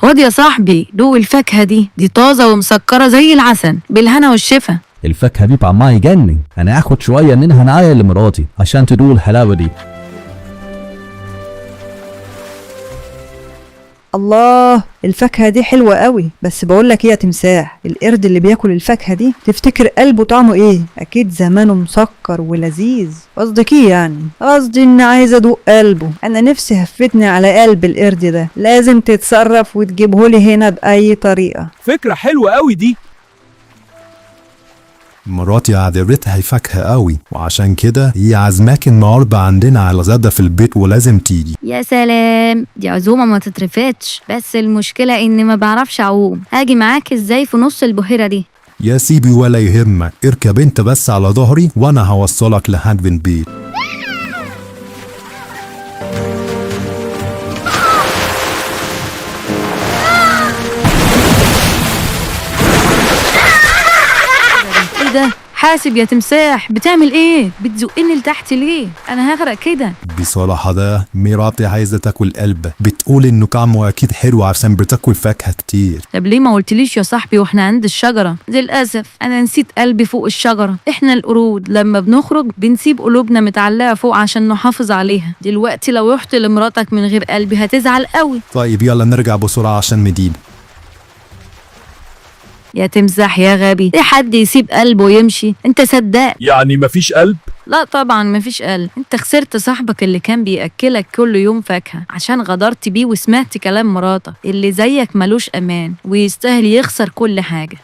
خد يا صاحبي دوق الفاكهة دي طازة ومسكرة زي العسل، بالهنا والشفا. الفاكهة دي طعمها يجنن، انا هاخد شوية منها معايا لمراتي عشان تدوق الحلاوة دي. الله، الفاكهة دي حلوة قوي. بس بقولك ايه يا تمساح، القرد اللي بياكل الفاكهة دي تفتكر قلبه طعمه ايه؟ اكيد زمانه مسكر ولذيذ. قصدك ايه يعني؟ قصدي اني عايزة ادوق قلبه. انا نفسي هفتني على قلب القرد ده، لازم تتصرف وتجيبهولي هنا بأي طريقة. فكرة حلوة قوي دي. مراتي عجبتها الفاكهة قوي، وعشان كده هي عازماك النهارده عندنا على الغدا في البيت ولازم تيجي. يا سلام، دي عزومة ما تترفضش، بس المشكلة اني ما بعرفش اعوم. هاجي معاك ازاي في نص البحيرة دي؟ يا سيدي ولا يهمك، اركب انت بس على ظهري وانا هوصلك لحد البيت. ايه ده؟ حاسب يا تمساح، بتعمل ايه؟ بتزقني لتحت ليه؟ انا هغرق كده. بصراحة ده مراتي عايزة تاكل قلبك، بتقول انه طعمه اكيد حلو عشان بتاكل فاكهة كتير. طب ليه ما قلتليش يا صاحبي واحنا عند الشجرة؟ للأسف انا نسيت قلبي فوق الشجرة. احنا القرود لما بنخرج بنسيب قلوبنا متعلقة فوق عشان نحافظ عليها. دلوقتي لو رحت لمراتك من غير قلبي هتزعل قوي. طيب يلا نرجع بسرعة عشان مدين. يا تمساح يا غبي، ليه حد يسيب قلبه ويمشي؟ انت صدق؟ يعني مفيش قلب؟ لا طبعا مفيش قلب. انت خسرت صاحبك اللي كان بيأكلك كل يوم فاكهة عشان غدرت بيه وسمعت كلام مراتك. اللي زيك ملوش امان ويستاهل يخسر كل حاجة.